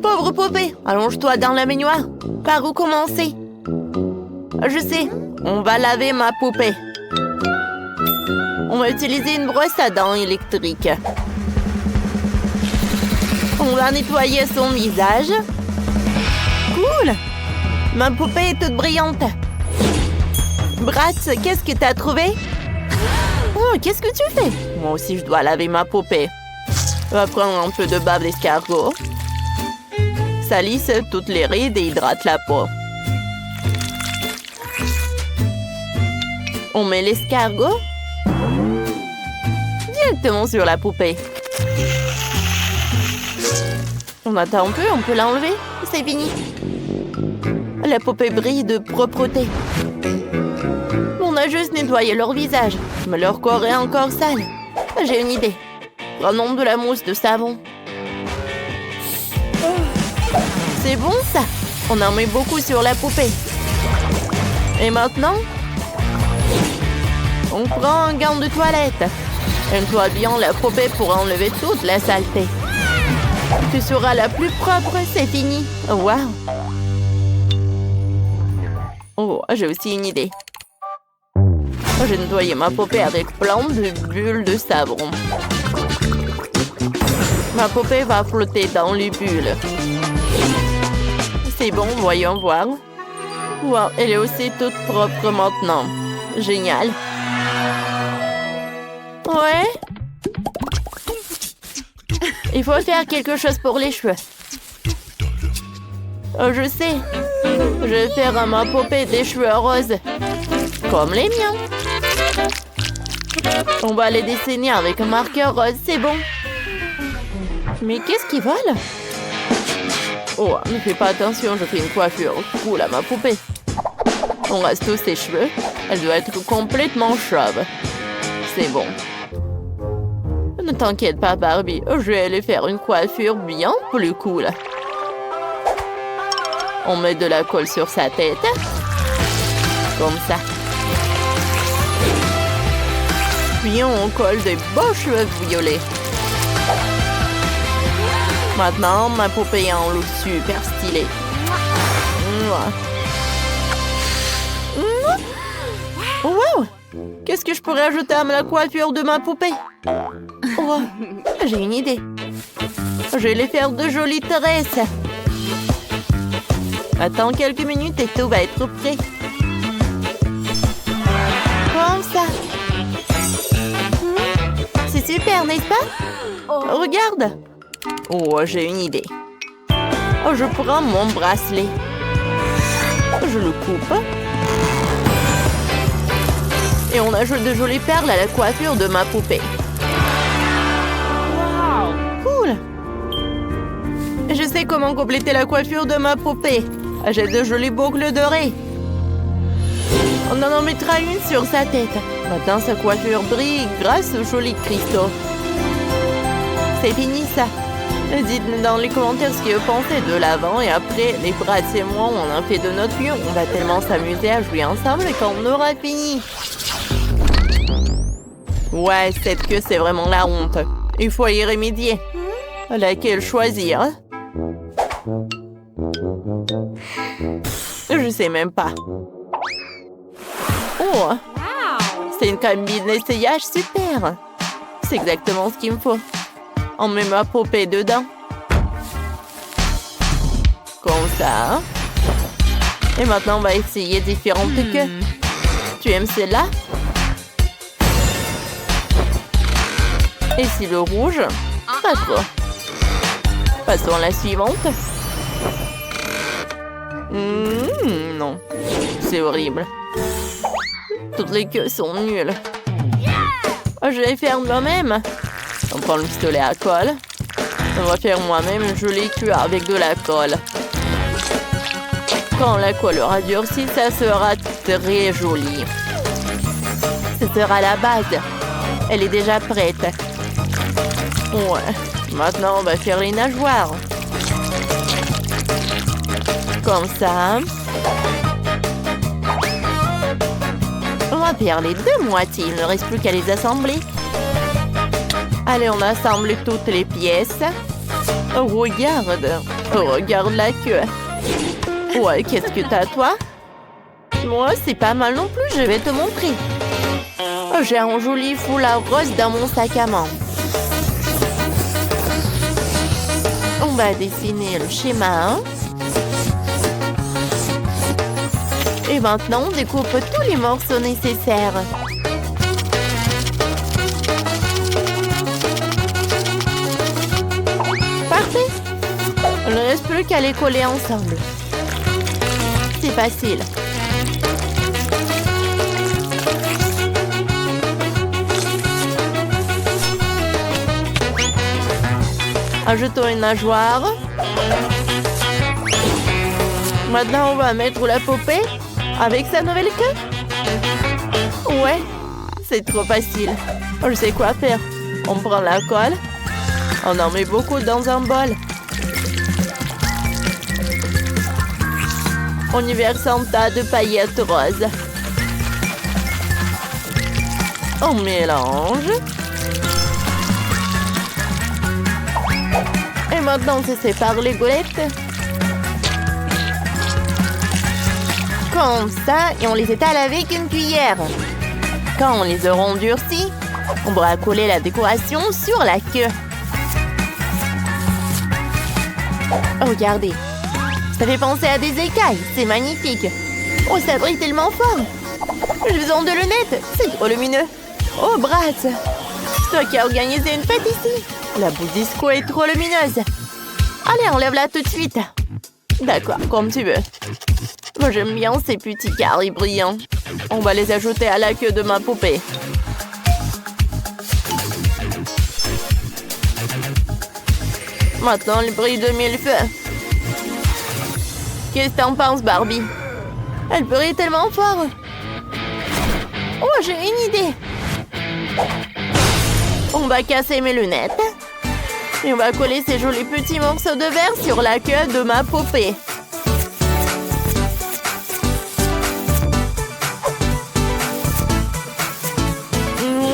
Pauvre poupée, allonge-toi dans la baignoire. Par où commencer? Je sais, on va laver ma poupée. On va utiliser une brosse à dents électrique. On va nettoyer son visage. Cool! Ma poupée est toute brillante. Bratz, qu'est-ce que t'as trouvé? Oh, qu'est-ce que tu fais? Moi aussi, je dois laver ma poupée. On va prendre un peu de bave d'escargot. Ça lisse toutes les rides et hydrate la peau. On met l'escargot directement sur la poupée. On attend un peu, on peut l'enlever. C'est fini. La poupée brille de propreté. On a juste nettoyé leur visage, mais leur corps est encore sale. J'ai une idée. Prenons de la mousse de savon. C'est bon ça. On en met beaucoup sur la poupée. Et maintenant, on prend un gant de toilette. Nettoie bien la poupée pour enlever toute la saleté. Tu seras la plus propre, c'est fini. Waouh. Oh, j'ai aussi une idée. J'ai nettoyé ma poupée avec plein de bulles de savon. Ma poupée va flotter dans les bulles. C'est bon, voyons voir. Wow, elle est aussi toute propre maintenant. Génial. Ouais. Il faut faire quelque chose pour les cheveux. Oh, je sais. Je vais faire à ma poupée des cheveux roses. Comme les miens. On va les dessiner avec un marqueur rose, c'est bon. Mais qu'est-ce qu'ils volent? Oh, ne fais pas attention, je fais une coiffure cool à ma poupée. On rase tous ses cheveux. Elle doit être complètement chauve. C'est bon. Ne t'inquiète pas, Barbie. Je vais lui faire une coiffure bien plus cool. On met de la colle sur sa tête. Comme ça. Puis on colle des beaux cheveux violets. Maintenant, ma poupée a un look super stylé. Wow! Qu'est-ce que je pourrais ajouter à la coiffure de ma poupée? Oh, j'ai une idée. Je vais lui faire de jolies tresses. Attends quelques minutes et tout va être prêt. Comme ça. C'est super, n'est-ce pas? Regarde. Oh, j'ai une idée. Oh, je prends mon bracelet. Je le coupe. Et on ajoute de jolies perles à la coiffure de ma poupée. Wow! Cool! Je sais comment compléter la coiffure de ma poupée. J'ai de jolies boucles dorées. On en mettra une sur sa tête. Maintenant, sa coiffure brille grâce aux jolis cristaux. C'est fini, ça. Dites-nous dans les commentaires ce que vous pensez de l'avant. Et après, les Bratz et moi, on a fait de notre mieux. On va tellement s'amuser à jouer ensemble quand on aura fini. Ouais, cette queue, c'est vraiment la honte. Il faut y remédier. Laquelle choisir? Je sais même pas. Oh! C'est une cabine d'essayage super! C'est exactement ce qu'il me faut. On met ma poupée dedans. Comme ça. Et maintenant, on va essayer différentes queues. Tu aimes celle-là? Et si le rouge? Pas trop. Passons à la suivante. Non. C'est horrible. Toutes les queues sont nulles. Oh, je vais faire moi-même. On prend le pistolet à colle. On va faire moi-même une jolie queue avec de la colle. Quand la colle aura durci, ça sera très joli. Ce sera la base. Elle est déjà prête. Ouais. Maintenant, on va faire les nageoires. Comme ça. On va faire les deux moitiés. Il ne reste plus qu'à les assembler. Allez, on assemble toutes les pièces. Oh, regarde. Oh, regarde la queue. Ouais, qu'est-ce que t'as, toi? Moi, c'est pas mal non plus, je vais te montrer. Oh, j'ai un joli foulard rose dans mon sac à main. On va dessiner le schéma. Et maintenant, on découpe tous les morceaux nécessaires. Parfait. Il ne reste plus qu'à les coller ensemble. C'est facile. Ajoutons une nageoire. Maintenant, on va mettre la poupée avec sa nouvelle queue. Ouais, c'est trop facile. Je sais quoi faire. On prend la colle. On en met beaucoup dans un bol. On y verse un tas de paillettes roses. On mélange. Et maintenant, on se sépare les goulettes. Comme ça, et on les étale avec une cuillère. Quand on les aura endurcis, on pourra coller la décoration sur la queue. Regardez, ça fait penser à des écailles, c'est magnifique. Oh, ça brille tellement fort. J'ai besoin de lunettes, c'est trop lumineux. Oh, Brat, c'est toi qui as organisé une fête ici. La boule disco est trop lumineuse. Allez, enlève-la tout de suite. D'accord, comme tu veux. Moi, j'aime bien ces petits carrés brillants. On va les ajouter à la queue de ma poupée. Maintenant, elle brille de mille feux. Qu'est-ce que t'en penses, Barbie? Elle brille tellement fort. Oh, j'ai une idée. On va casser mes lunettes. Et on va coller ces jolis petits morceaux de verre sur la queue de ma poupée.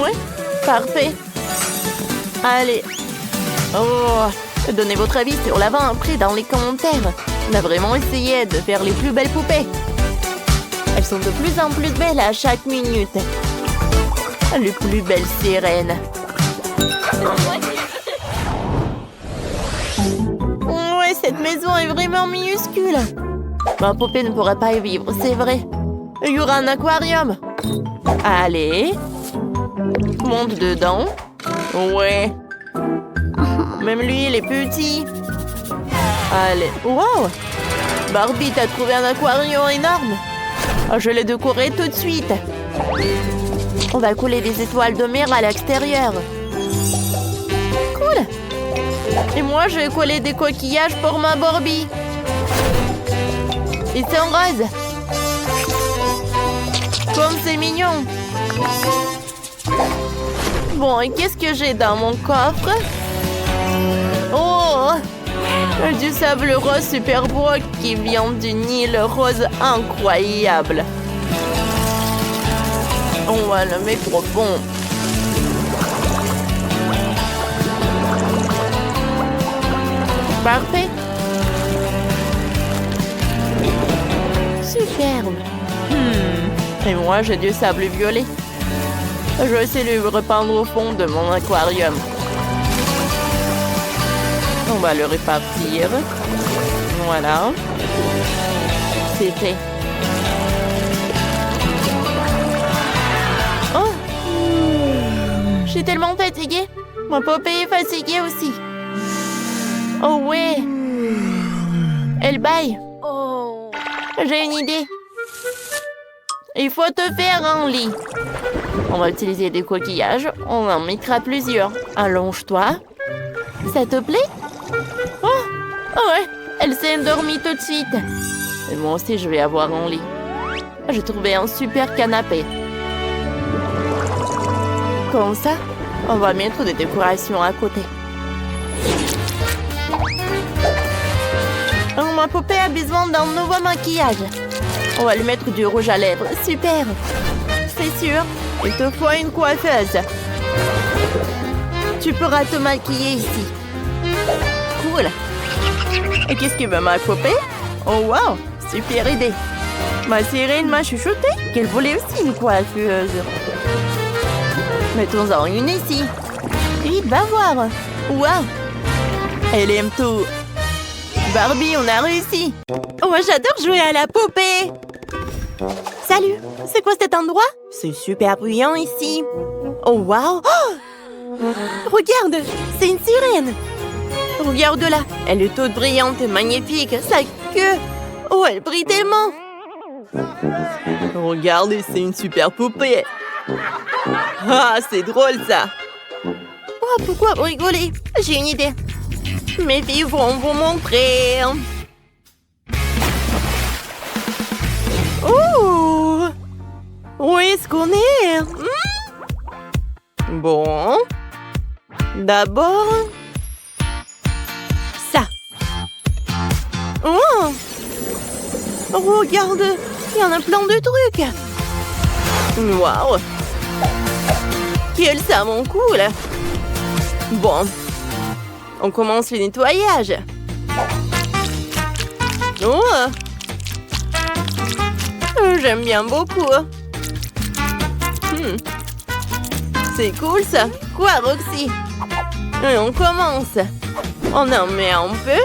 Ouais, parfait. Allez. Oh, donnez votre avis sur l'avant-après dans les commentaires. On a vraiment essayé de faire les plus belles poupées. Elles sont de plus en plus belles à chaque minute. Les plus belles sirènes. Ouais, cette maison est vraiment minuscule. Ma poupée ne pourrait pas y vivre, c'est vrai. Il y aura un aquarium. Allez. Monte dedans. Ouais. Même lui, il est petit. Allez. Wow! Barbie, t'as trouvé un aquarium énorme. Oh, je l'ai décoré tout de suite. On va couler des étoiles de mer à l'extérieur. Cool! Et moi, je vais coller des coquillages pour ma Barbie. Et c'est en rose. Comme c'est mignon. Bon, et qu'est-ce que j'ai dans mon coffre? Oh! Du sable rose super beau qui vient d'une île rose incroyable. On va le mettre au fond. Parfait. Superbe. Et moi, j'ai du sable violet. Je vais essayer de le repeindre au fond de mon aquarium. On va le répartir. Voilà. C'est fait. Oh! Je suis tellement fatiguée. Ma poupée est fatiguée aussi. Oh ouais! Elle baille. Oh. J'ai une idée. Il faut te faire un lit. On va utiliser des coquillages. On en mettra plusieurs. Allonge-toi. Ça te plaît? Oh! Oh ouais! Elle s'est endormie tout de suite. Et moi aussi, je vais avoir un lit. J'ai trouvé un super canapé. Comme ça, on va mettre des décorations à côté. Oh, ma poupée a besoin d'un nouveau maquillage. On va lui mettre du rouge à lèvres. Super! C'est sûr, il te faut une coiffeuse. Tu pourras te maquiller ici. cool. Et qu'est-ce que veut ma poupée? Oh wow, super idée. Ma sirène m'a chuchoté qu'elle voulait aussi une coiffeuse. Mettons-en une ici. Vite, va voir. Wow, elle aime tout. Barbie, on a réussi. Oh, j'adore jouer à la poupée. Salut, c'est quoi cet endroit? C'est super bruyant ici. Oh, wow. Oh, regarde, c'est une sirène. Regarde-la, elle est toute brillante et magnifique. Sa queue. Oh, elle brille tellement. Regardez, c'est une super poupée. Ah, c'est drôle ça. Oh, pourquoi rigoler? J'ai une idée. Mes filles vont vous montrer. Oh! Où est-ce qu'on est? Bon. D'abord... ça. Oh! Regarde, il y en a plein de trucs. Waouh! Quel savon cool! Bon, on commence le nettoyage. Oh! J'aime bien beaucoup. C'est cool ça. Quoi, Roxy? Et on commence. On en met un peu.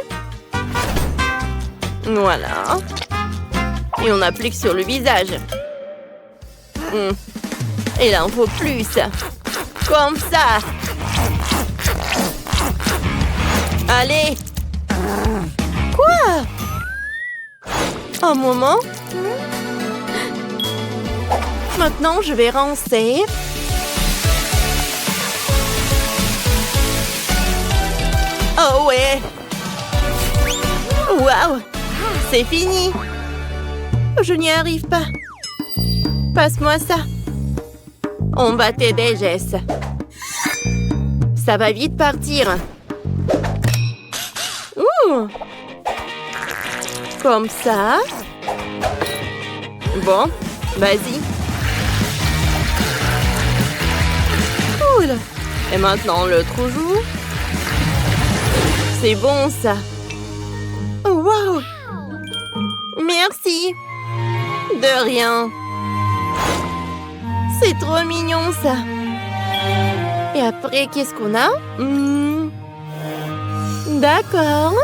Voilà. Et on applique sur le visage. Il en faut plus. Comme ça. Allez. Quoi? Un moment. Maintenant, je vais rincer. Oh ouais. Waouh. C'est fini. Je n'y arrive pas. Passe-moi ça. On va t'aider, Jess. Ça va vite partir. Ouh. Comme ça. Bon, vas-y. Cool. Et maintenant, l'autre joue. C'est bon, ça. Oh, wow. Merci. De rien. C'est trop mignon, ça. Et après, qu'est-ce qu'on a? D'accord.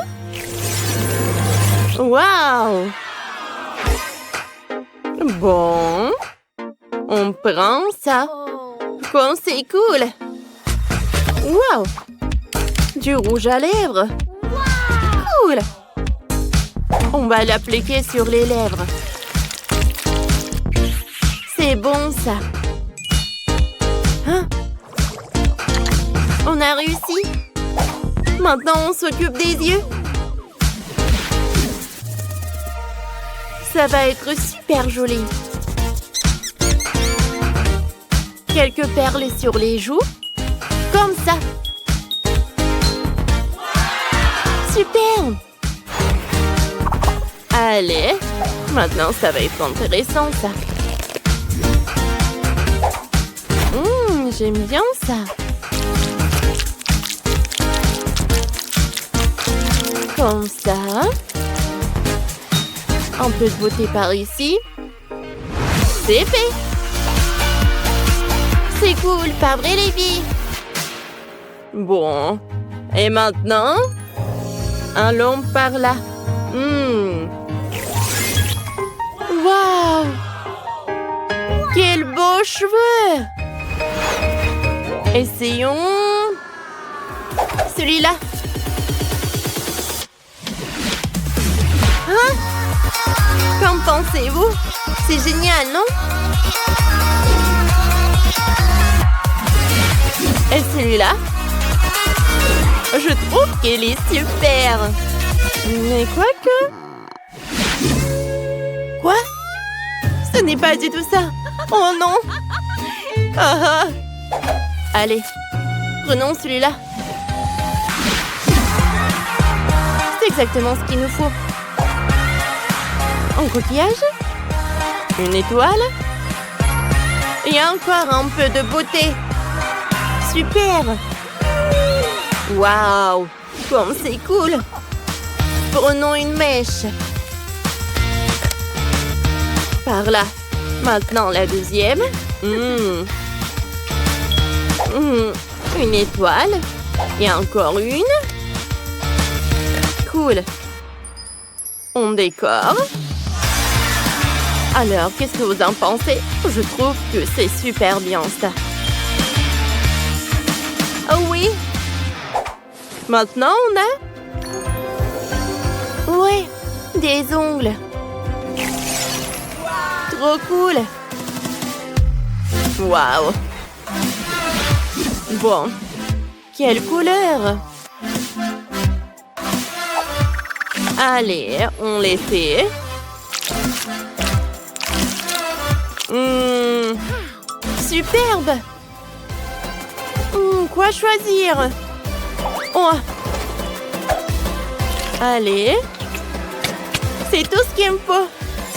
Waouh. Bon. On prend ça. Comme c'est cool. Waouh. Du rouge à lèvres. Cool. On va l'appliquer sur les lèvres. C'est bon, ça. Hein? On a réussi. Maintenant, on s'occupe des yeux. Ça va être super joli. Quelques perles sur les joues. Comme ça. Super! Allez, maintenant ça va être intéressant, ça. J'aime bien ça. Comme ça. Un peu de beauté par ici. C'est fait! C'est cool, pas vrai les filles? Bon, et maintenant, un long par là. Waouh! Quels beaux cheveux! Essayons celui-là. Hein? Qu'en pensez-vous? C'est génial, non? Et celui-là? Je trouve qu'il est super. Mais quoique... Quoi? Ce n'est pas du tout ça. Oh non. Ah. Allez, prenons celui-là. C'est exactement ce qu'il nous faut. Un coquillage. Une étoile. Et encore un peu de beauté. Super. Waouh. Comme c'est cool. Prenons une mèche. Par là. Maintenant la deuxième. Une étoile. Et encore une. Cool. On décore. Alors, qu'est-ce que vous en pensez? Je trouve que c'est super bien ça. Oh oui. Maintenant, on a... Ouais, des ongles. Trop cool. Waouh. Bon. Quelle couleur? Allez, on les fait. Superbe. Quoi choisir? Oh. Allez. C'est tout ce qu'il me faut.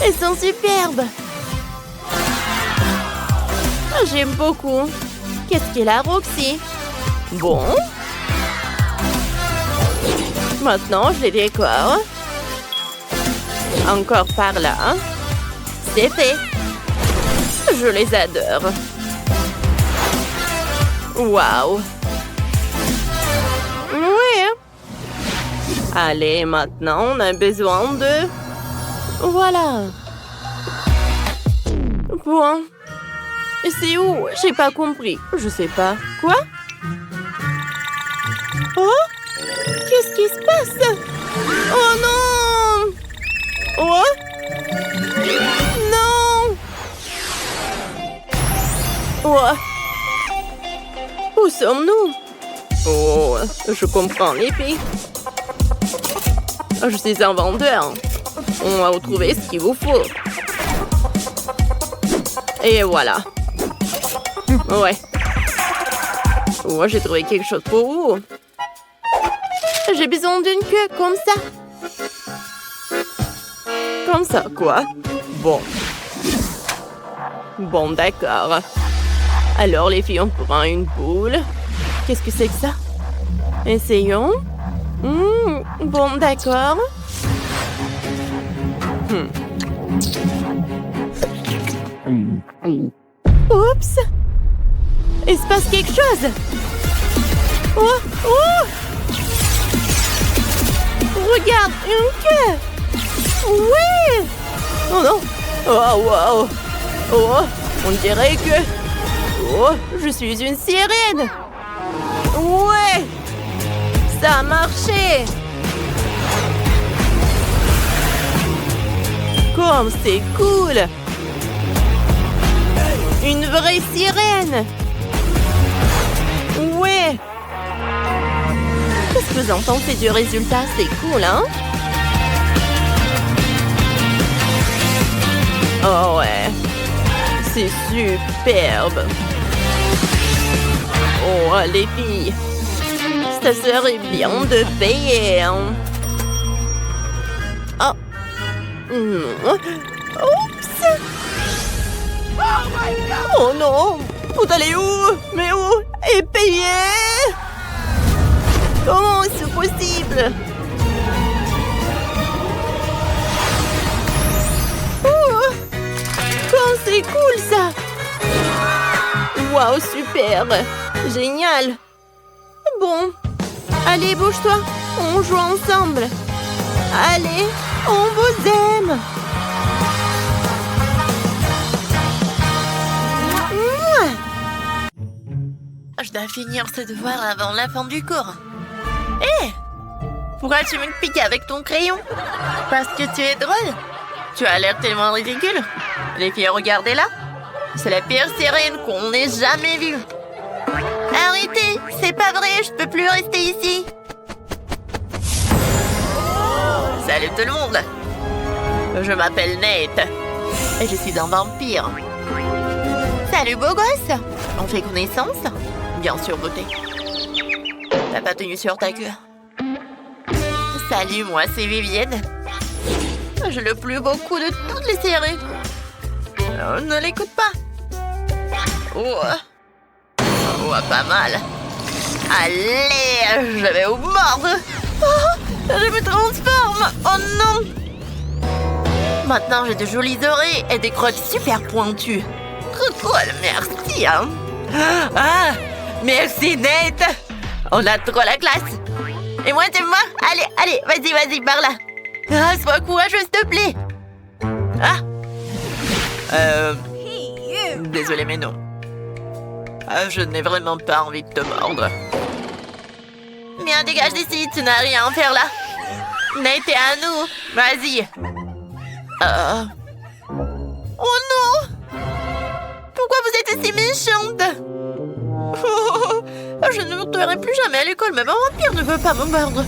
Elles sont superbes. J'aime beaucoup. Qu'est-ce qu'elle a, Roxy? Bon. Maintenant, je les décore. Encore par là. C'est fait. Je les adore. Waouh. Oui. Allez, maintenant, on a besoin de... Voilà. Bon. C'est où? J'ai pas compris. Je sais pas. Quoi? Oh? Qu'est-ce qui se passe? Oh non! Oh? Non! Oh! Où sommes-nous? Oh, je comprends les filles. Je suis un vendeur. On va retrouver ce qu'il vous faut. Et voilà. Ouais. Oh, j'ai trouvé quelque chose pour vous. J'ai besoin d'une queue comme ça. Comme ça, quoi? Bon. Bon, d'accord. Alors, les filles, on prend une boule. Qu'est-ce que c'est que ça? Essayons. Bon, d'accord. Oups! Il se passe quelque chose! Oh! Oh! Regarde, une queue! Oui! Oh non! Oh, wow! Oh! On dirait que... Oh! Je suis une sirène! Ouais! Ça a marché! Comme c'est cool! Une vraie sirène! Ouais! Qu'est-ce que vous en pensez du résultat? C'est cool, hein? Oh ouais! C'est superbe! Oh, les filles! Ça serait bien de payer, hein? Oh! Non! Oups! Oh non! Vous allez où? Mais où? Et payer? Comment est-ce possible? Oh! Comme c'est cool ça! Waouh, super! Génial! Bon, allez, bouge-toi! On joue ensemble! Allez, on vous aime! Je dois finir ce devoir avant la fin du cours. Hé! Pourquoi tu me piques avec ton crayon? Parce que tu es drôle? Tu as l'air tellement ridicule. Les filles, regardez-la. C'est la pire sirène qu'on ait jamais vue. Arrêtez! C'est pas vrai, je peux plus rester ici. Salut tout le monde. Je m'appelle Nate. Et je suis un vampire. Salut beau gosse. On fait connaissance? Bien sûr, beauté. T'as pas tenu sur ta queue. Salut, moi c'est Vivienne. J'ai le plus beau coup de toutes les séries. Ne l'écoute pas. Oh, pas mal. Allez, je vais vous mordre. Oh, je me transforme. Oh non. Maintenant, j'ai de jolies oreilles et des crocs super pointus. Trop cool, merci. Hein. Ah, merci Nate. On a trop la classe. Et moi, c'est moi. Allez, vas-y, par là. Ah, sois courageux, s'il te plaît. Ah. Désolé, mais non. Ah, je n'ai vraiment pas envie de te mordre. Bien, dégage d'ici, tu n'as rien à faire là. Nate est à nous. Vas-y. Oh non! Pourquoi vous êtes si méchante? Oh, je ne monterai plus jamais à l'école, même un vampire ne veut pas me mordre.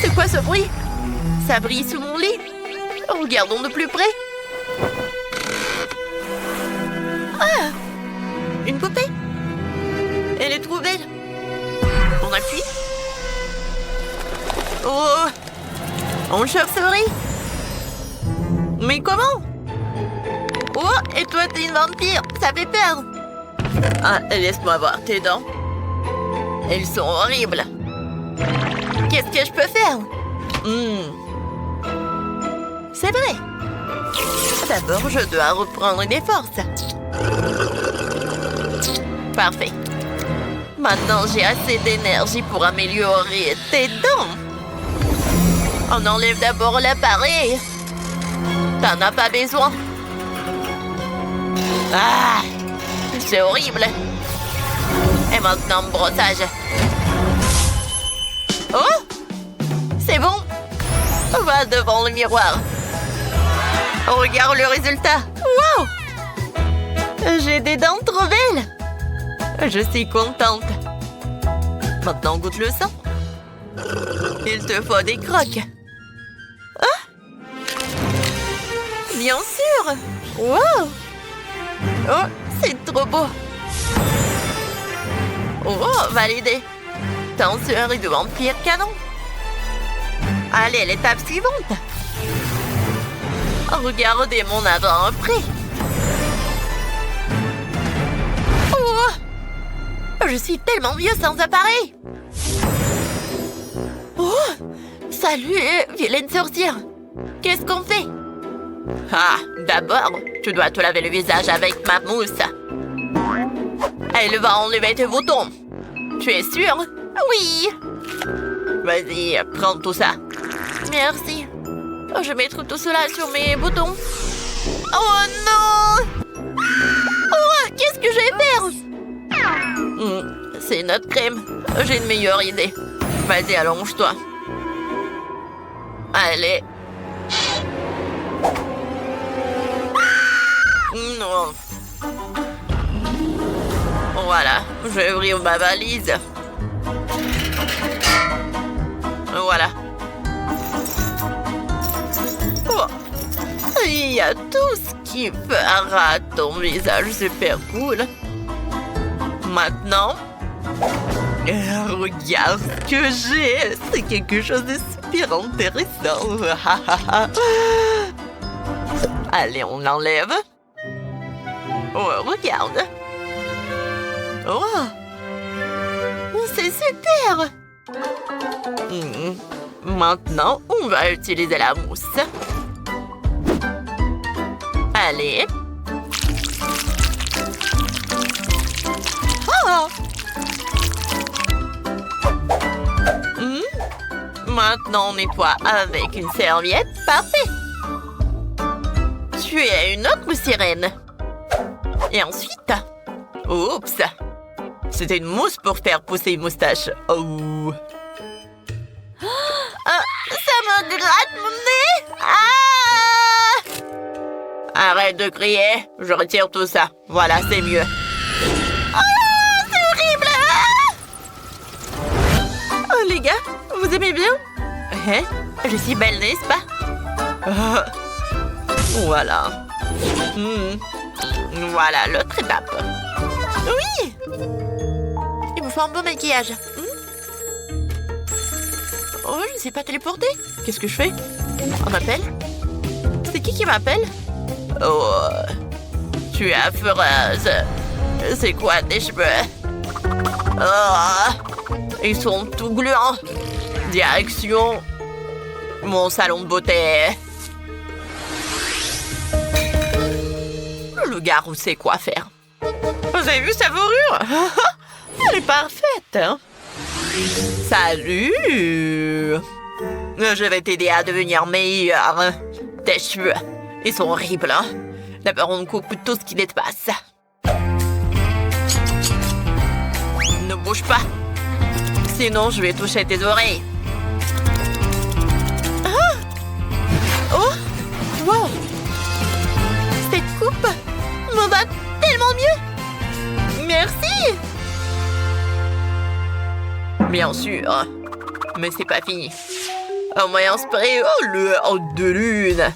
C'est quoi ce bruit? Ça brille sous mon lit. Regardons de plus près. Ah! Une poupée? Elle est trop belle. On appuie. Oh! On chauve-souris. Mais comment? Oh, et toi, t'es une vampire. Ça fait peur. Ah, laisse-moi voir tes dents. Elles sont horribles. Qu'est-ce que je peux faire? C'est vrai. D'abord, je dois reprendre des forces. Parfait. Maintenant, j'ai assez d'énergie pour améliorer tes dents. On enlève d'abord l'appareil. T'en as pas besoin. Ah, c'est horrible. Et maintenant, brossage. Oh, c'est bon. Va devant le miroir. Regarde le résultat. Wow! J'ai des dents trop belles. Je suis contente. Maintenant, goûte le sang. Il te faut des crocs. Ah! Bien sûr. Wow! Oh, c'est trop beau. Oh, validé. Tenseur et de vampire canon. Allez, l'étape suivante. Regardez mon avant-après. Oh! Je suis tellement vieux sans appareil. Oh! Salut, vilaine sorcière. Qu'est-ce qu'on fait? Ah, d'abord, tu dois te laver le visage avec ma mousse. Elle va enlever tes boutons. Tu es sûre? Oui. Vas-y, prends tout ça. Merci. Je vais mettre tout cela sur mes boutons. Oh non! Oh, qu'est-ce que je vais faire? C'est notre crème. J'ai une meilleure idée. Vas-y, allonge-toi. Allez. Non. Voilà, je vais ouvrir ma valise. Voilà. Oh. Il y a tout ce qui fera ton visage super cool. Maintenant, regarde ce que j'ai. C'est quelque chose de super intéressant. Allez, on l'enlève. Oh, regarde. Oh, c'est super. Maintenant, on va utiliser la mousse. Allez. Oh. Maintenant, on nettoie avec une serviette. Parfait. Tu es une autre sirène. Et ensuite... Oups. C'était une mousse pour faire pousser une moustache. Oh. Ça me gratte mon nez. Ah. Arrête de crier. Je retire tout ça. Voilà, c'est mieux. Oh, c'est horrible. Oh, les gars, vous aimez bien? Hein? Je suis belle, n'est-ce pas? Voilà. Voilà l'autre étape. Oui! Il me faut un beau maquillage. Oh, je ne sais pas téléporter. Qu'est-ce que je fais? On m'appelle? C'est qui m'appelle? Oh, tu es affreuse. C'est quoi tes cheveux? Oh, Ils sont tout gluants. Direction mon salon de beauté. Le loup-garou sait quoi faire. Vous avez vu sa fourrure? Elle est parfaite. Hein? Salut. Je vais t'aider à devenir meilleur. Tes cheveux, ils sont horribles. Hein? D'abord, on coupe tout ce qui dépasse. Ne bouge pas. Sinon, je vais toucher tes oreilles. Ah! Oh! Wow! Cette coupe me va tellement mieux! Merci! Bien sûr. Mais c'est pas fini. Un moyen spray de lune.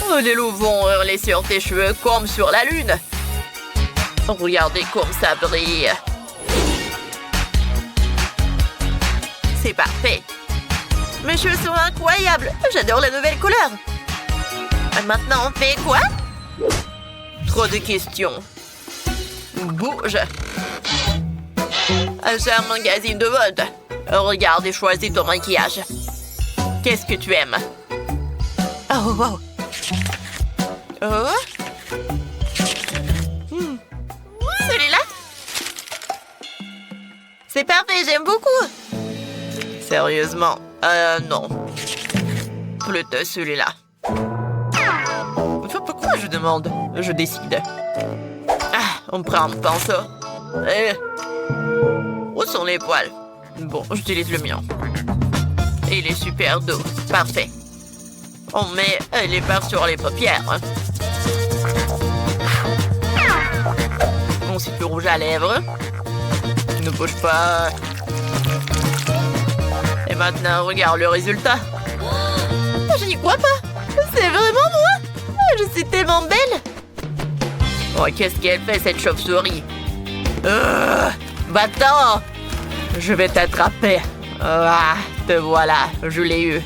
Oh, les loups vont hurler sur tes cheveux comme sur la lune. Regardez comme ça brille. C'est parfait. Mes cheveux sont incroyables. J'adore la nouvelle couleur. Maintenant, on fait quoi? Trop de questions. Bouge. J'ai un magazine de mode. Regarde et choisis ton maquillage. Qu'est-ce que tu aimes? Oh, wow. Oh. Celui-là? C'est parfait, j'aime beaucoup. Sérieusement? Non. Plutôt celui-là. Pourquoi je demande? Je décide. Ah, on prend un pinceau. Où sont les poils? Bon, j'utilise le mien. Il est super doux. Parfait. On met les barres sur les paupières. Ensuite, le rouge à lèvres. Ne bouge pas. Et maintenant, regarde le résultat. Je n'y crois pas. C'est vraiment moi. Je suis tellement belle. Oh, qu'est-ce qu'elle fait, cette chauve-souris? Va-t'en. Je vais t'attraper. Ah, te voilà, je l'ai eu.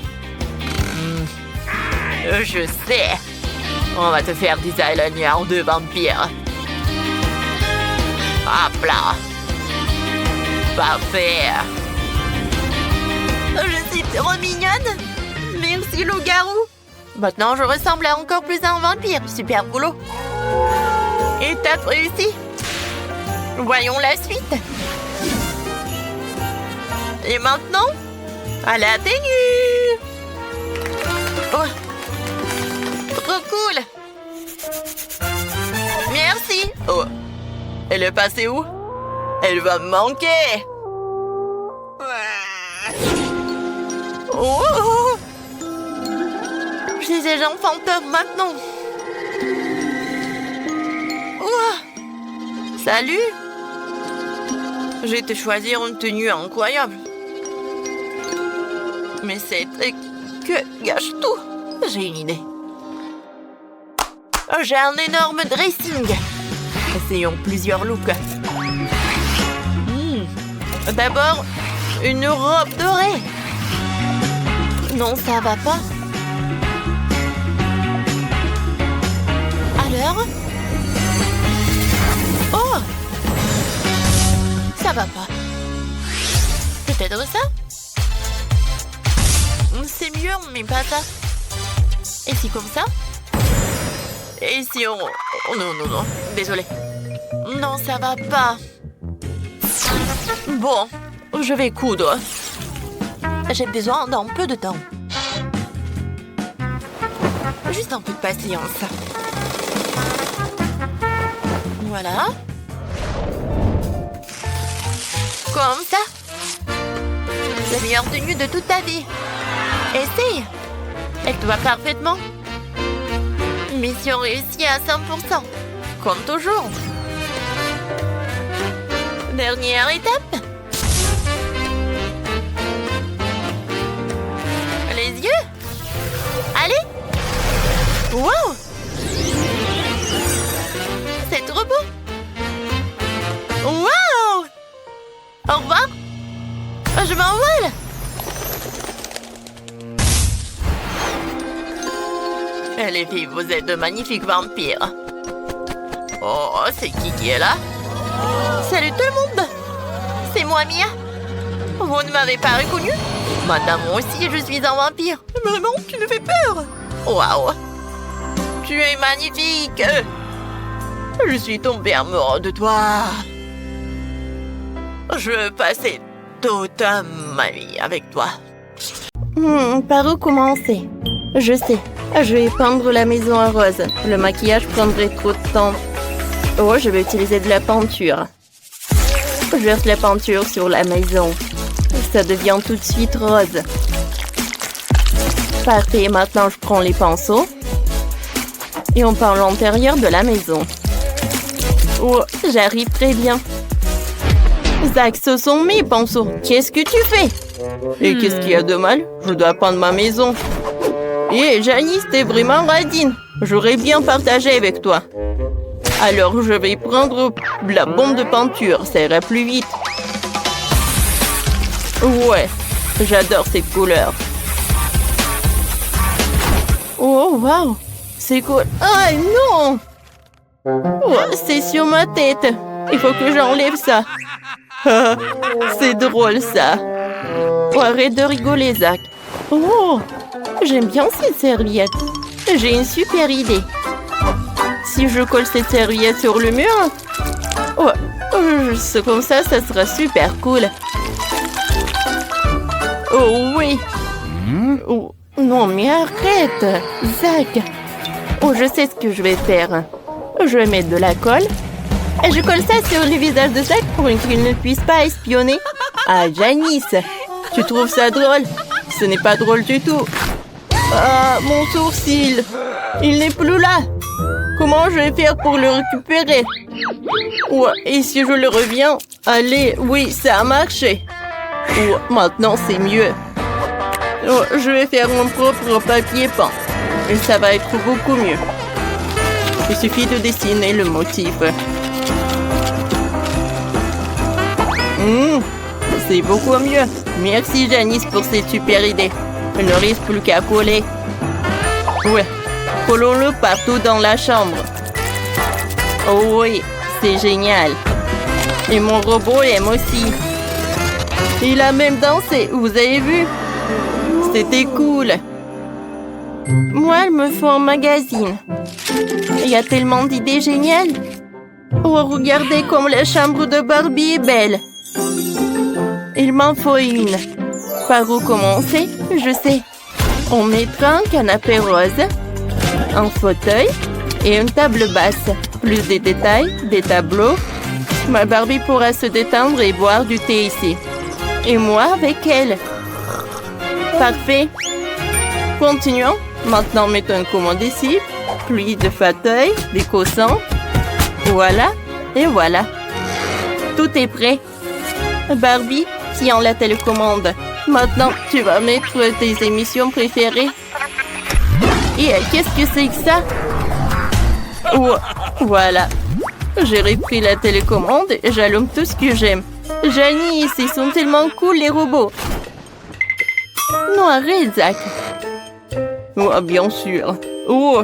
Je sais. On va te faire des eyeliner de vampire. Hop là. Parfait. Je suis trop mignonne. Merci, loup-garou. Maintenant, je ressemble à encore plus à un vampire. Super boulot. Étape réussie. Voyons la suite. Et maintenant, à la tenue. Oh. Trop cool. Merci. Oh. Elle est passée où? Elle va me manquer. Oh. J'ai des jambes fantômes maintenant. Oh. Salut. Je vais te choisir une tenue incroyable. Mais c'est que gâche tout. J'ai une idée. Oh, j'ai un énorme dressing. Essayons plusieurs looks. D'abord, une robe dorée. Non, ça va pas. Alors? Oh! Ça va pas. Peut-être ça? C'est mieux, mais pas ça. Et si comme ça? Et si on... Oh non, non, non. Désolée. Non, ça va pas. Bon, je vais coudre. J'ai besoin d'un peu de temps. Juste un peu de patience. Voilà. Comme ça. La meilleure tenue de toute ta vie. Essaye. Elle te va parfaitement. Mission réussie à 100%. Comme toujours. Dernière étape. Les yeux. Allez. Wow. C'est trop beau. Wow. Au revoir. Je m'envole. Les filles, vous êtes de magnifiques vampires. Oh, c'est qui est là? Salut tout le monde. C'est moi, Mia. Vous ne m'avez pas reconnu? Maintenant, moi aussi, je suis un vampire. Vraiment, tu me fais peur. Waouh! Tu es magnifique! Je suis tombée amoureux de toi. Je veux passer toute ma vie avec toi. Par où commencer? Je sais. Je vais peindre la maison en rose. Le maquillage prendrait trop de temps. Oh, je vais utiliser de la peinture. Je verse la peinture sur la maison. Ça devient tout de suite rose. Parfait, maintenant je prends les pinceaux. Et on peint l'intérieur de la maison. Oh, j'arrive très bien. Zach, ce sont mes pinceaux. Qu'est-ce que tu fais? Et qu'est-ce qu'il y a de mal? Je dois peindre ma maison. Et Janice, t'es vraiment radine. J'aurais bien partagé avec toi. Alors, je vais prendre la bombe de peinture. Ça ira plus vite. Ouais, j'adore cette couleur. Oh, wow. C'est cool. Ah, non! Oh, c'est sur ma tête. Il faut que j'enlève ça. C'est drôle, ça. Oh, arrête de rigoler, Zach. Oh, j'aime bien cette serviette. J'ai une super idée. Si je colle cette serviette sur le mur, oh, comme ça sera super cool. Oh oui. Oh, non, mais arrête, Zach. Oh, je sais ce que je vais faire. Je vais mettre de la colle. Et je colle ça sur le visage de Zach pour qu'il ne puisse pas espionner. Ah, Janice, tu trouves ça drôle? Ce n'est pas drôle du tout. Ah, mon sourcil. Il n'est plus là. Comment je vais faire pour le récupérer? Ouais, et si je le reviens? Allez, oui, ça a marché. Oh, maintenant, c'est mieux. Oh, je vais faire mon propre papier peint. Et ça va être beaucoup mieux. Il suffit de dessiner le motif. C'est beaucoup mieux. Merci, Janice, pour cette super idée. Il ne reste plus qu'à coller. Ouais, collons-le partout dans la chambre. Oh oui, c'est génial. Et mon robot aime aussi. Il a même dansé, vous avez vu? C'était cool. Moi, il me faut un magazine. Il y a tellement d'idées géniales. Oh, regardez comme la chambre de Barbie est belle. Il m'en faut une. Par où commencer? Je sais. On mettra un canapé rose, un fauteuil et une table basse. Plus de détails, des tableaux. Ma Barbie pourra se détendre et boire du thé ici. Et moi avec elle. Parfait. Continuons. Maintenant, mettons une commode ici. Puis de fauteuil, des coussins. Voilà. Et voilà. Tout est prêt. Barbie, tiens la télécommande. Maintenant, tu vas mettre tes émissions préférées. Et qu'est-ce que c'est que ça? Oh, voilà. J'ai repris la télécommande et j'allume tout ce que j'aime. Janice, ils sont tellement cool, les robots. Non, arrête, Zach. Oh, bien sûr. Oh,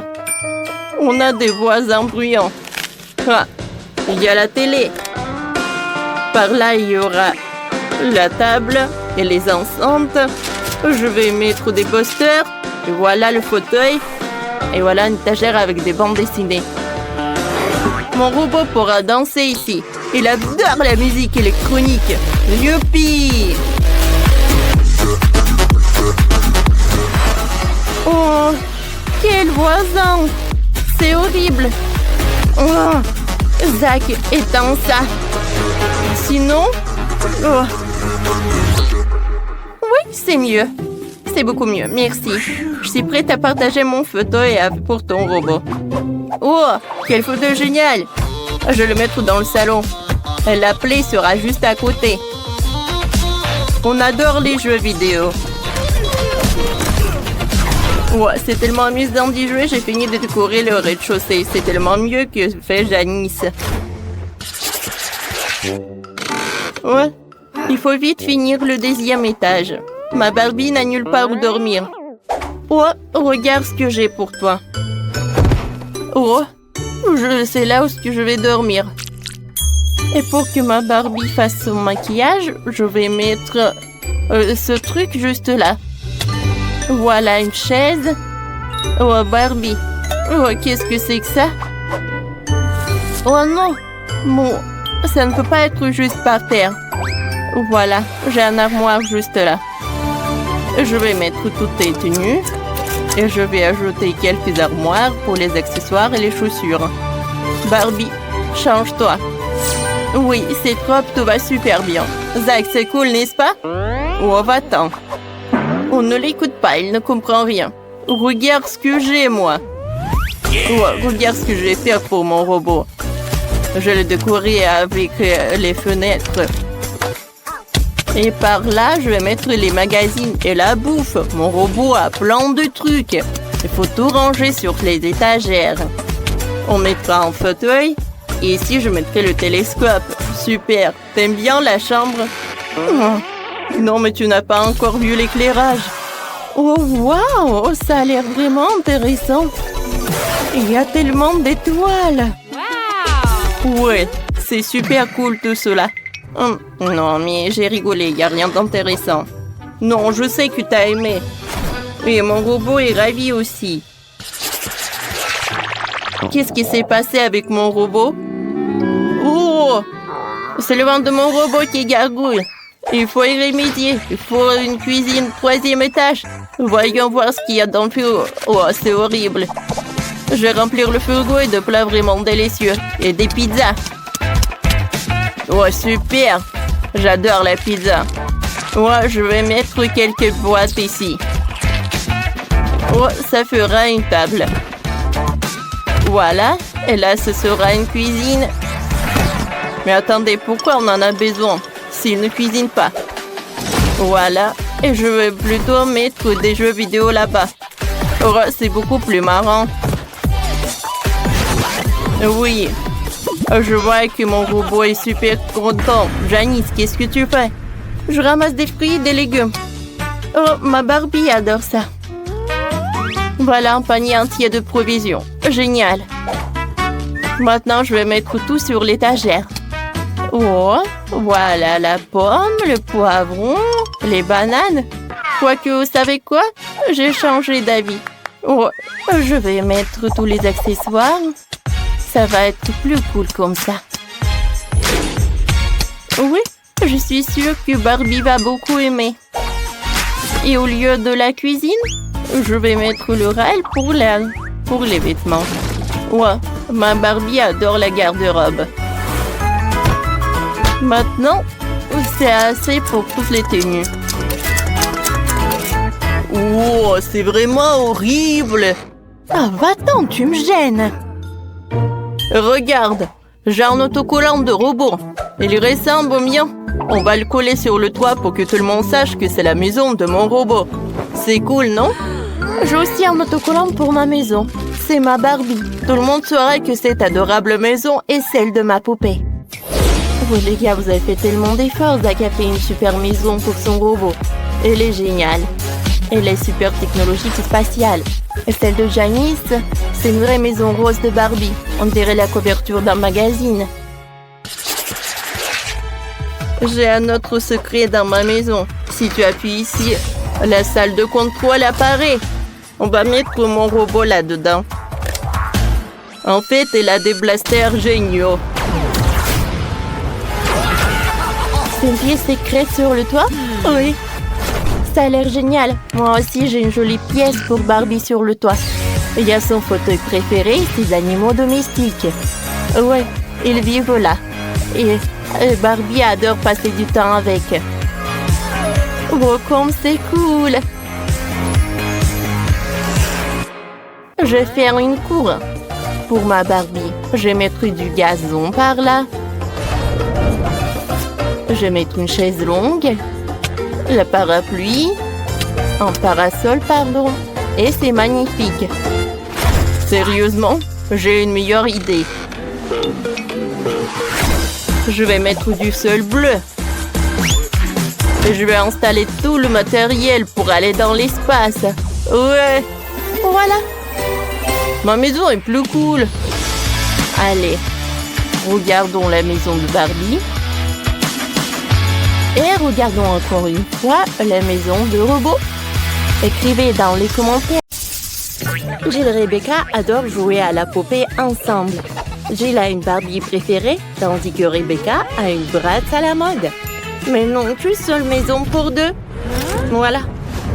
on a des voisins bruyants. Ah, il y a la télé. Par là, il y aura la table et les enceintes. Je vais mettre des posters. Et voilà le fauteuil. Et voilà une étagère avec des bandes dessinées. Mon robot pourra danser ici. Il adore la musique électronique. Youpi! Oh, quel voisin! C'est horrible! Oh, Zach, éteins ça! Sinon... Oh. Oui, c'est mieux. C'est beaucoup mieux, merci. Je suis prête à partager mon fauteuil pour ton robot. Oh, quel fauteuil génial! Je vais le mettre dans le salon. La plaie sera juste à côté. On adore les jeux vidéo. Oh, c'est tellement amusant d'y jouer, j'ai fini de décorer le rez-de-chaussée. C'est tellement mieux que fait Janice. Ouais, il faut vite finir le 2e étage. Ma Barbie n'a nulle part où dormir. Oh, regarde ce que j'ai pour toi. Oh, je sais là où je vais dormir. Et pour que ma Barbie fasse son maquillage, je vais mettre Ce truc juste là. Voilà une chaise. Oh, Barbie. Oh, qu'est-ce que c'est que ça? Oh non. Bon, ça ne peut pas être juste par terre. Voilà, j'ai un armoire juste là. Je vais mettre toutes tes tenues. Et je vais ajouter quelques armoires pour les accessoires et les chaussures. Barbie, change-toi. Oui, cette robe te va super bien. Zach, c'est cool, n'est-ce pas? Oh, va-t'en. On ne l'écoute pas, il ne comprend rien. Regarde ce que j'ai, moi. Oh, regarde ce que je vais faire pour mon robot. Je l'ai décoré avec les fenêtres. Et par là, je vais mettre les magazines et la bouffe. Mon robot a plein de trucs. Il faut tout ranger sur les étagères. On mettra un fauteuil. Et ici, je mettrai le télescope. Super. T'aimes bien la chambre? Non, mais tu n'as pas encore vu l'éclairage. Oh, waouh! Ça a l'air vraiment intéressant. Il y a tellement d'étoiles. Ouais, c'est super cool tout cela. Non, mais j'ai rigolé, il n'y a rien d'intéressant. Non, je sais que tu as aimé. Et mon robot est ravi aussi. Qu'est-ce qui s'est passé avec mon robot? Oh! C'est le ventre de mon robot qui gargouille. Il faut y remédier. Il faut une cuisine 3e étage. Voyons voir ce qu'il y a dans le frigo. Oh, c'est horrible. Je vais remplir le frigo de plats vraiment délicieux. Et des pizzas. Oh, super. J'adore la pizza. Ouais, je vais mettre quelques boîtes ici. Oh, ça fera une table. Voilà. Et là, ce sera une cuisine. Mais attendez, pourquoi on en a besoin s'il ne cuisine pas? Voilà. Et je vais plutôt mettre des jeux vidéo là-bas. Oh, c'est beaucoup plus marrant. Oui. Je vois que mon robot est super content. Janice, qu'est-ce que tu fais? Je ramasse des fruits et des légumes. Oh, ma Barbie adore ça. Voilà un panier entier de provisions. Génial. Maintenant, je vais mettre tout sur l'étagère. Oh, voilà la pomme, le poivron, les bananes. Quoique, vous savez quoi? J'ai changé d'avis. Oh, je vais mettre tous les accessoires. Ça va être plus cool comme ça. Oui, je suis sûre que Barbie va beaucoup aimer. Et au lieu de la cuisine, je vais mettre le rail pour les vêtements. Ouais, ma Barbie adore la garde-robe. Maintenant, c'est assez pour toutes les tenues. Oh, c'est vraiment horrible. Ah, va-t'en, tu me gênes. Regarde, j'ai un autocollant de robot. Il ressemble au mien. On va le coller sur le toit pour que tout le monde sache que c'est la maison de mon robot. C'est cool, non? J'ai aussi un autocollant pour ma maison. C'est ma Barbie. Tout le monde saura que cette adorable maison est celle de ma poupée. Oh les gars, vous avez fait tellement d'efforts. Zach a fait une super maison pour son robot. Elle est géniale. Elle est super technologique et spatiale. Et celle de Janice, c'est une vraie maison rose de Barbie. On dirait la couverture d'un magazine. J'ai un autre secret dans ma maison. Si tu appuies ici, la salle de contrôle apparaît. On va mettre mon robot là-dedans. En fait, elle a des blasters géniaux. C'est une pièce secrète sur le toit? Oui. Ça a l'air génial. Moi aussi, j'ai une jolie pièce pour Barbie sur le toit. Il y a son fauteuil préféré, ses animaux domestiques. Ouais, ils vivent là. Et Barbie adore passer du temps avec. Oh, comme c'est cool! Je vais faire une cour pour ma Barbie. Je vais mettre du gazon par là. Je vais mettre une chaise longue. Le parapluie. Un parasol, pardon. Et c'est magnifique. Sérieusement, j'ai une meilleure idée. Je vais mettre du sol bleu. Et je vais installer tout le matériel pour aller dans l'espace. Ouais. Voilà. Ma maison est plus cool. Allez, regardons la maison de Barbie. Et regardons encore une fois la maison de robot. Écrivez dans les commentaires. Jill et Rebecca adorent jouer à la poupée ensemble. Jill a une Barbie préférée, tandis que Rebecca a une Bratz à la mode. Mais non, qu'une seule maison pour deux. Voilà,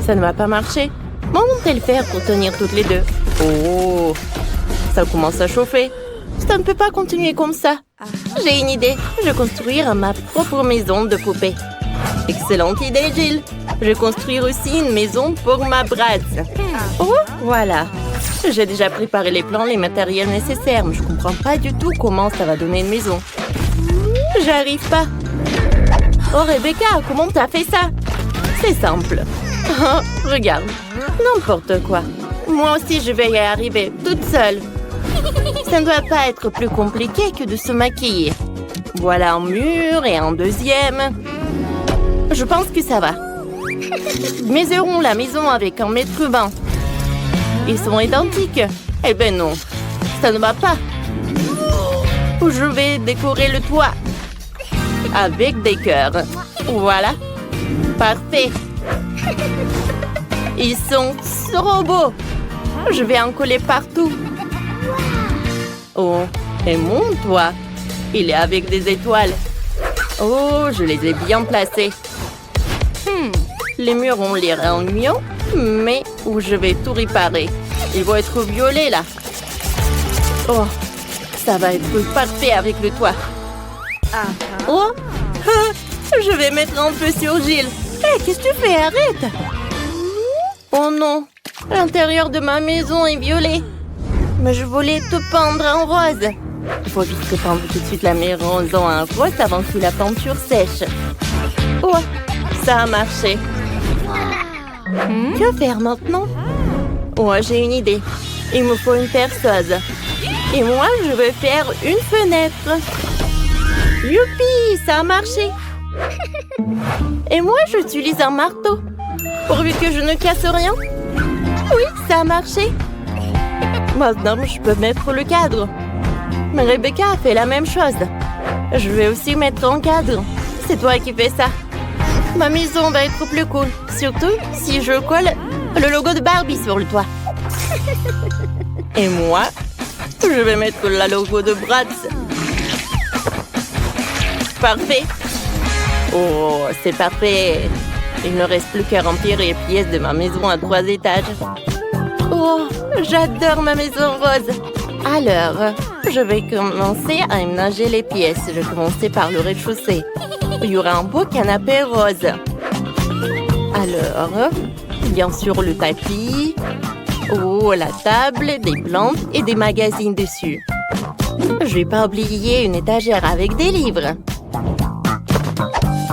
ça ne va pas marcher. Comment vont-elles faire pour tenir toutes les deux? Oh, ça commence à chauffer. Ça ne peut pas continuer comme ça. J'ai une idée. Je vais construire ma propre maison de poupée. Excellente idée, Jill. Je vais construire aussi une maison pour ma Bratz. Oh, voilà. J'ai déjà préparé les plans, les matériels nécessaires, mais je comprends pas du tout comment ça va donner une maison. J'arrive pas. Oh, Rebecca, comment t'as fait ça? C'est simple. Oh, regarde. N'importe quoi. Moi aussi, je vais y arriver, toute seule. Ça ne doit pas être plus compliqué que de se maquiller. Voilà un mur et un deuxième. Je pense que ça va. Mesurons la maison avec 1,20 m. Ils sont identiques. Eh ben non, ça ne va pas. Je vais décorer le toit avec des cœurs. Voilà. Parfait. Ils sont trop beaux. Je vais en coller partout. Oh, et mon toit, il est avec des étoiles. Oh, je les ai bien placés. Les murs ont l'air ennuyants, mais où je vais tout réparer. Ils vont être violets là. Oh, ça va être parfait avec le toit. Oh, je vais mettre un peu sur Jill. Hé, qu'est-ce que tu fais? Arrête! Oh non, l'intérieur de ma maison est violet. Mais je voulais te peindre en rose. Il faut vite peindre tout de suite la maison en rose avant que la peinture sèche. Oh, ça a marché. Que faire maintenant? Oh, j'ai une idée. Il me faut une perceuse. Et moi, je vais faire une fenêtre. Youpi, ça a marché. Et moi, j'utilise un marteau. Pourvu que je ne casse rien. Oui, ça a marché. Maintenant, je peux mettre le cadre. Mais Rebecca a fait la même chose. Je vais aussi mettre un cadre. C'est toi qui fais ça. Ma maison va être plus cool. Surtout si je colle le logo de Barbie sur le toit. Et moi, je vais mettre le logo de Bratz. Parfait. Oh, c'est parfait. Il ne reste plus qu'à remplir les pièces de ma maison à 3 étages. Oh, j'adore ma maison rose. Alors, je vais commencer à aménager les pièces. Je vais commencer par le rez-de-chaussée. Il y aura un beau canapé rose. Alors, bien sûr le tapis. Oh, la table, des plantes et des magazines dessus. Je vais pas oublier une étagère avec des livres.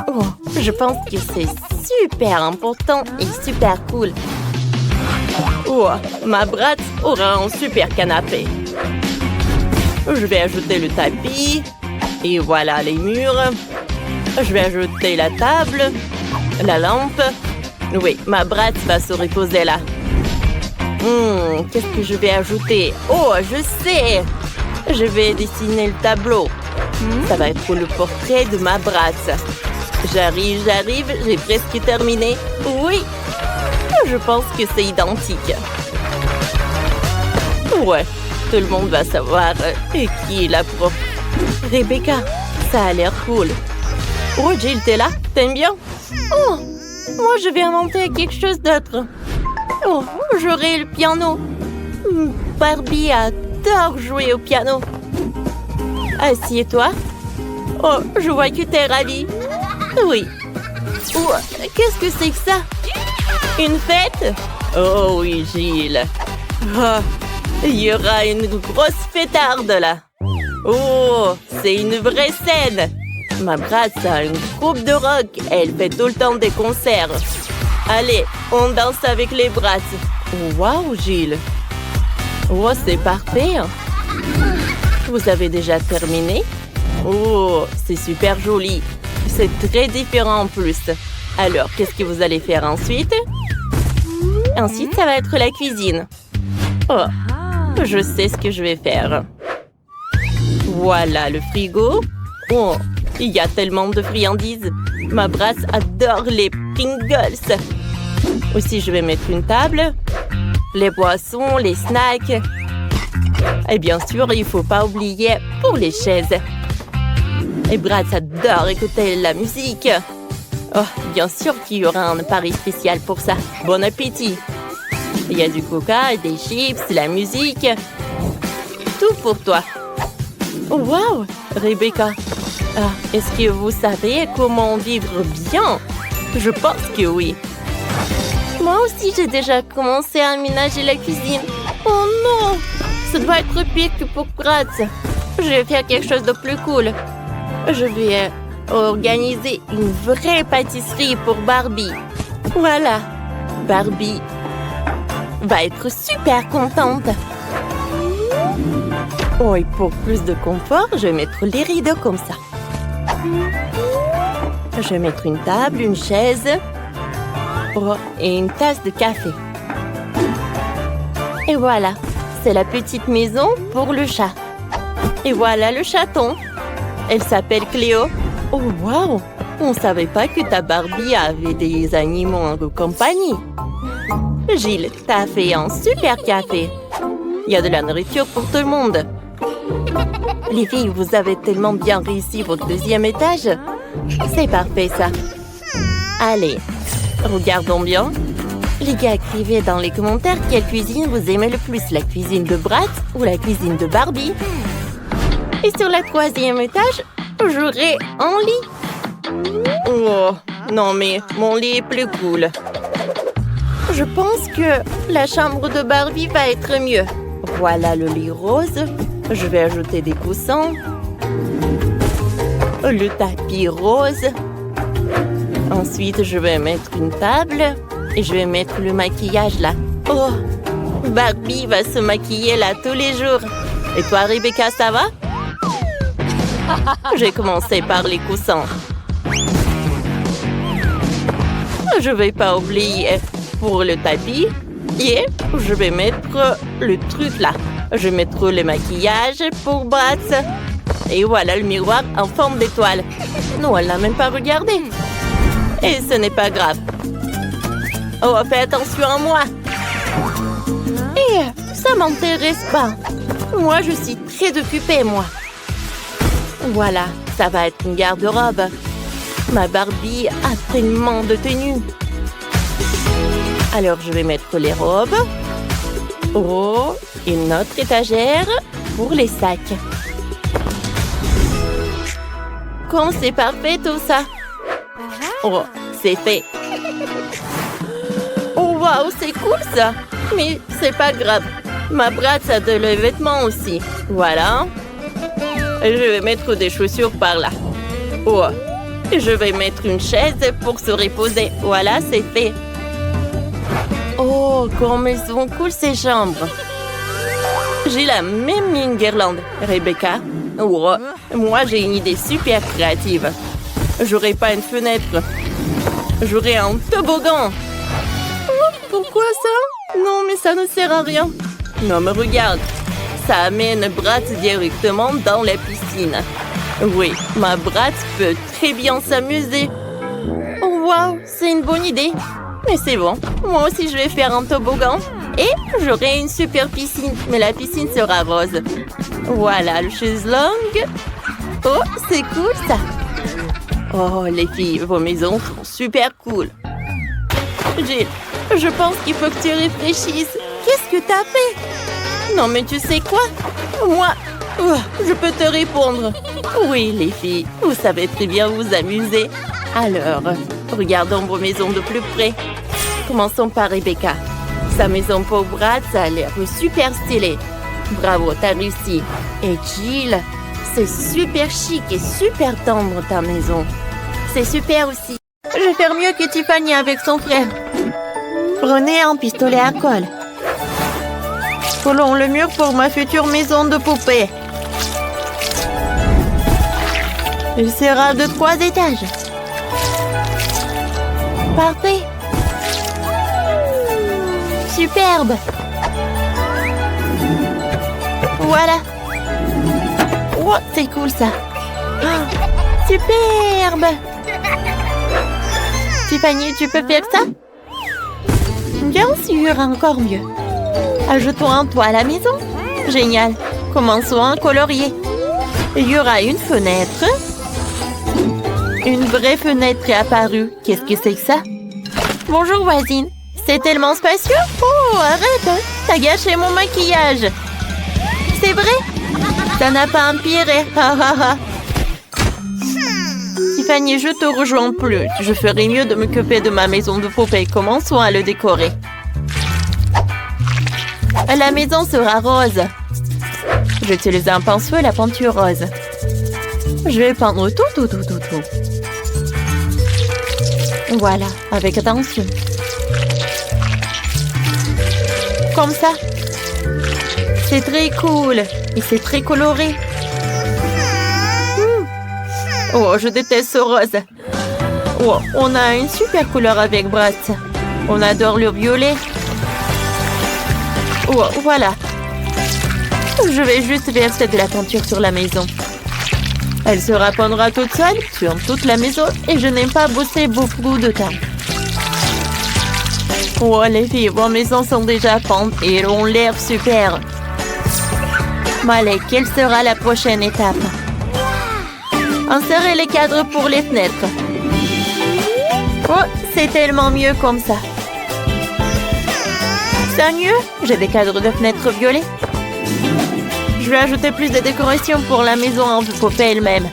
Oh, je pense que c'est super important et super cool. Oh, ma Bratz aura un super canapé. Je vais ajouter le tapis. Et voilà les murs. Je vais ajouter la table, la lampe. Oui, ma Bratz va se reposer là. Qu'est-ce que je vais ajouter? Oh, je sais! Je vais dessiner le tableau. Ça va être le portrait de ma Bratz. J'arrive, j'ai presque terminé. Oui! Je pense que c'est identique. Ouais, tout le monde va savoir qui est la prof. Rebecca, ça a l'air cool. Oh, Jill, t'es là? T'aimes bien? Oh, moi, je vais inventer quelque chose d'autre. Oh, j'aurai le piano. Barbie adore jouer au piano. Assieds-toi. Oh, je vois que t'es ravie. Oui. Oh, qu'est-ce que c'est que ça? Une fête? Oh oui, Jill. Oh, il y aura une grosse fêtarde là. Oh, c'est une vraie scène. Ma Bratz a une groupe de rock. Elle fait tout le temps des concerts. Allez, on danse avec les Bratz. Waouh, Jill. Oh, c'est parfait. Vous avez déjà terminé? Oh, c'est super joli. C'est très différent en plus. Alors, qu'est-ce que vous allez faire ensuite? Ensuite, ça va être la cuisine. Oh, je sais ce que je vais faire. Voilà le frigo. Oh, Il y a tellement de friandises. Ma Bratz adore les Pringles. Aussi, je vais mettre une table, les boissons, les snacks. Et bien sûr, il ne faut pas oublier pour les chaises. Et Bratz adore écouter la musique. Oh, bien sûr qu'il y aura un pari spécial pour ça. Bon appétit! Il y a du coca, des chips, la musique. Tout pour toi. Oh, wow! Rebecca, est-ce que vous savez comment vivre bien? Je pense que oui. Moi aussi, j'ai déjà commencé à aménager la cuisine. Oh non! Ça doit être pire que pour Bratz. Je vais faire quelque chose de plus cool. Je vais organiser une vraie pâtisserie pour Barbie. Voilà. Barbie va être super contente. Oh, et pour plus de confort, je vais mettre les rideaux comme ça. Je vais mettre une table, une chaise et une tasse de café. Et voilà, c'est la petite maison pour le chat. Et voilà le chaton. Elle s'appelle Cléo. Oh, wow! On ne savait pas que ta Barbie avait des animaux en compagnie. Gilles, t'as fait un super café. Il y a de la nourriture pour tout le monde. Les filles, vous avez tellement bien réussi votre deuxième étage. C'est parfait, ça. Allez, regardons bien. Les gars, écrivez dans les commentaires quelle cuisine vous aimez le plus, la cuisine de Bratz ou la cuisine de Barbie. Et sur le troisième étage, j'aurai un lit. Oh, non mais mon lit est plus cool. Je pense que la chambre de Barbie va être mieux. Voilà le lit rose. Je vais ajouter des coussins. Le tapis rose. Ensuite, je vais mettre une table et je vais mettre le maquillage là. Oh, Barbie va se maquiller là tous les jours. Et toi, Rebecca, ça va? J'ai commencé par les coussins. Je vais pas oublier pour le tapis. Et je vais mettre le truc là. Je vais mettre le maquillage pour Bratz. Et voilà le miroir en forme d'étoile. Non, elle n'a même pas regardé. Et ce n'est pas grave. Oh, fais attention à moi. Et ça m'intéresse pas. Moi, je suis très occupée, moi. Voilà, ça va être une garde-robe. Ma Barbie a tellement de tenues. Alors, je vais mettre les robes. Oh, une autre étagère pour les sacs. Comme c'est parfait tout ça. Oh, c'est fait. Oh, waouh, c'est cool ça. Mais c'est pas grave. Ma Bratz a de les vêtements aussi. Voilà. Je vais mettre des chaussures par là. Oh, je vais mettre une chaise pour se reposer. Voilà, c'est fait. Oh, comme elles sont cool ces chambres. J'ai la même une guirlande, Rebecca. Oh, moi, j'ai une idée super créative. J'aurai pas une fenêtre. J'aurai un toboggan. Oh, pourquoi ça? Non, mais ça ne sert à rien. Non, mais regarde. Ça amène Bratz directement dans la piscine. Oui, ma Bratz peut très bien s'amuser. Oh, waouh, c'est une bonne idée. Mais c'est bon, moi aussi je vais faire un toboggan. Et j'aurai une super piscine, mais la piscine sera rose. Voilà, le chaise-longue. Oh, c'est cool ça. Oh, les filles, vos maisons sont super cool. Gilles, je pense qu'il faut que tu réfléchisses. Qu'est-ce que t'as fait? Non, mais tu sais quoi? Moi, je peux te répondre. Oui, les filles, vous savez très bien vous amuser. Alors, regardons vos maisons de plus près. Commençons par Rebecca. Sa maison pour Bratz a l'air super stylée. Bravo, t'as réussi. Et Jill, c'est super chic et super tendre ta maison. C'est super aussi. Je vais faire mieux que Tiffany avec son frère. Prenez un pistolet à colle. Collons le mur pour ma future maison de poupée. Il sera de 3 étages. Parfait. Superbe. Voilà. Oh, c'est cool ça. Superbe! Tiffany, tu peux faire ça? Bien sûr, encore mieux. Ajoutons un toit à la maison. Génial. Commençons à colorier. Il y aura une fenêtre. Une vraie fenêtre est apparue. Qu'est-ce que c'est que ça? Bonjour, voisine. C'est tellement spacieux. Oh, arrête. T'as gâché mon maquillage. C'est vrai? Ça n'a pas empiré. Tiffany, je te rejoins plus. Je ferai mieux de m'occuper de ma maison de poupée. Commençons à le décorer. La maison sera rose. J'utilise un pinceau et la peinture rose. Je vais peindre tout. Voilà, avec attention. Comme ça. C'est très cool. Et c'est très coloré. Oh, je déteste ce rose. Oh, on a une super couleur avec Brad. On adore le violet. Oh, voilà. Je vais juste verser de la peinture sur la maison. Elle se répandra toute seule sur toute la maison et je n'aime pas bosser beaucoup de temps. Oh, les filles, vos maisons sont déjà peintes et elles ont l'air super. Allez, quelle sera la prochaine étape? Insérez les cadres pour les fenêtres. Oh, c'est tellement mieux comme ça. C'est mieux? J'ai des cadres de fenêtres violets. Je vais ajouter plus de décoration pour la maison en poupée elle-même.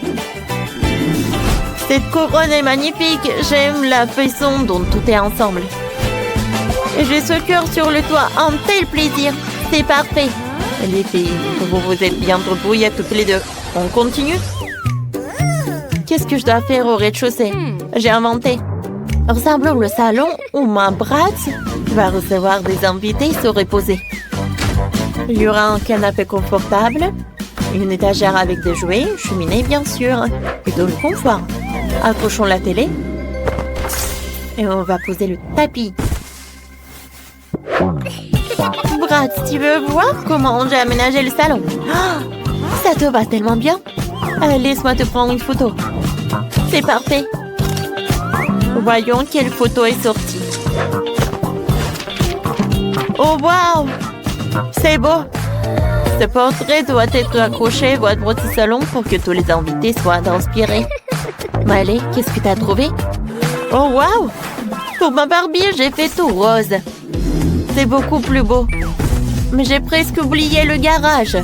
Cette couronne est magnifique. J'aime la façon dont tout est ensemble. Et j'ai ce cœur sur le toit. Un tel plaisir. C'est parfait. Les filles, vous êtes bien débrouillées toutes les deux. On continue? Qu'est-ce que je dois faire au rez-de-chaussée? J'ai inventé. Ressemble le salon où ma Brad va recevoir des invités et se reposer. Il y aura un canapé confortable, une étagère avec des jouets, une cheminée bien sûr, et de le confort. Accrochons la télé et on va poser le tapis. Brad, tu veux voir comment j'ai aménagé le salon? Oh, ça te va tellement bien. Laisse-moi te prendre une photo. C'est parfait. Voyons quelle photo est sortie. Oh, waouh! C'est beau. Ce portrait doit être accroché à votre petit salon pour que tous les invités soient inspirés. Allez, qu'est-ce que tu as trouvé? Oh, waouh! Pour ma Barbie, j'ai fait tout rose. C'est beaucoup plus beau. Mais j'ai presque oublié le garage.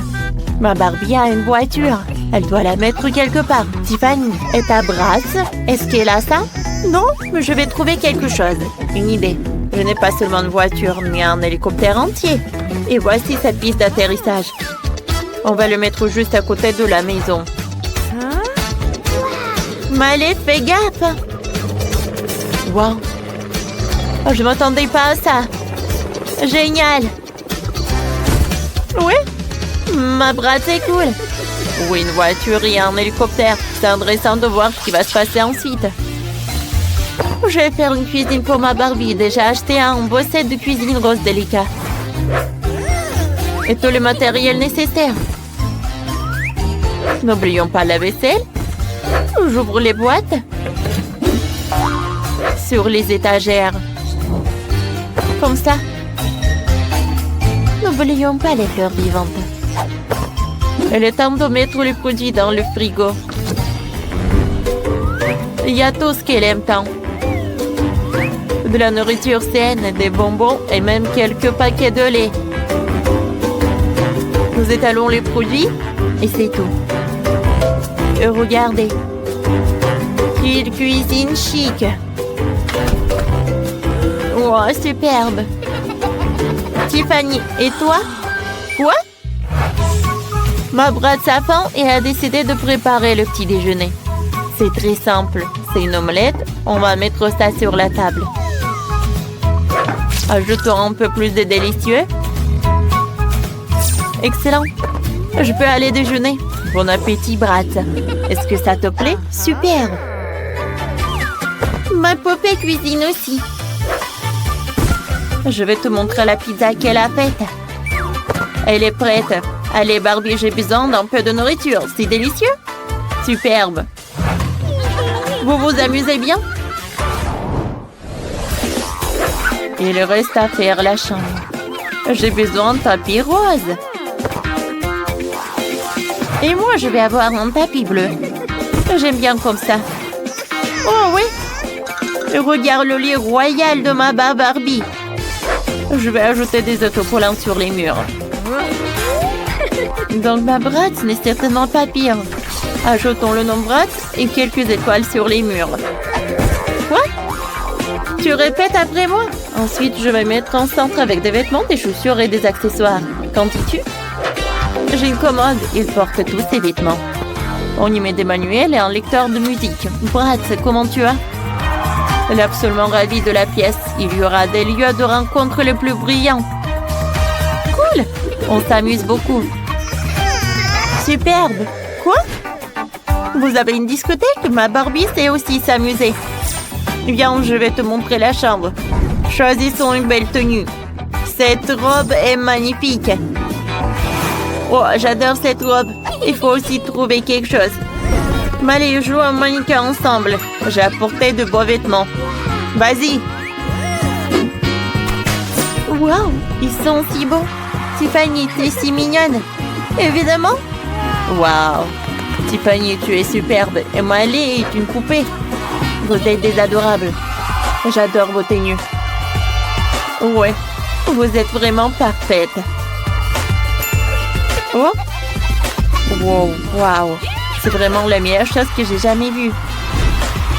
Ma Barbie a une voiture. Elle doit la mettre quelque part. Tiffany, et ta brasse? Est-ce qu'elle a ça? Non, mais je vais trouver quelque chose. Une idée. Je n'ai pas seulement une voiture, mais un hélicoptère entier. Et voici cette piste d'atterrissage. On va le mettre juste à côté de la maison. Allez, fais gaffe! Wow! Oh, je m'attendais pas à ça. Génial! Oui? Ma brasse est cool. Oui, une voiture et un hélicoptère. C'est intéressant de voir ce qui va se passer ensuite. Je vais faire une cuisine pour ma Barbie. Déjà acheté un beau set de cuisine rose délicat. Et tout le matériel nécessaire. N'oublions pas la vaisselle. J'ouvre les boîtes. Sur les étagères. Comme ça. N'oublions pas les fleurs vivantes. Il est temps de mettre les produits dans le frigo. Il y a tout ce qu'elle aime tant. De la nourriture saine, des bonbons et même quelques paquets de lait. Nous étalons les produits et c'est tout. Et regardez. Une cuisine chic. Oh, superbe. Tiffany, et toi? Quoi? Ma Brad sa faim et a décidé de préparer le petit déjeuner. C'est très simple. C'est une omelette. On va mettre ça sur la table. Ajoutons un peu plus de délicieux. Excellent. Je peux aller déjeuner. Bon appétit, Brad. Est-ce que ça te plaît? Super. Ma poupée cuisine aussi. Je vais te montrer la pizza qu'elle a faite. Elle est prête. Allez, Barbie, j'ai besoin d'un peu de nourriture. C'est délicieux. Superbe. Vous vous amusez bien? Il reste à faire la chambre. J'ai besoin de tapis rose. Et moi, je vais avoir un tapis bleu. J'aime bien comme ça. Oh oui! Regarde le lit royal de ma Barbie. Je vais ajouter des autocollants sur les murs. Donc ma Bratz n'est certainement pas pire. Ajoutons le nom Bratz et quelques étoiles sur les murs. Quoi? Tu répètes après moi? Ensuite, je vais mettre en centre avec des vêtements, des chaussures et des accessoires. Qu'en dis-tu? J'ai une commode. Il porte tous ses vêtements. On y met des manuels et un lecteur de musique. Bratz, comment tu vas? Elle est absolument ravie de la pièce. Il y aura des lieux de rencontre les plus brillants. Cool! On s'amuse beaucoup. Superbe! Quoi? Vous avez une discothèque? Ma Barbie sait aussi s'amuser. Viens, je vais te montrer la chambre. Choisissons une belle tenue. Cette robe est magnifique. Oh, j'adore cette robe. Il faut aussi trouver quelque chose. Allez, jouons un mannequin ensemble. J'ai apporté de beaux vêtements. Vas-y. Wow, ils sont si beaux. Tiffany, tu es si mignonne. Évidemment. Wow. Tiffany, tu es superbe. Et Miley est une poupée. Vous êtes des adorables. J'adore vos tenues. Ouais, vous êtes vraiment parfaite. Oh. Wow, wow. C'est vraiment la meilleure chose que j'ai jamais vue.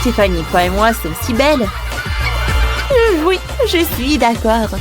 Tiffany, toi et moi sommes si belles. Oui, je suis d'accord.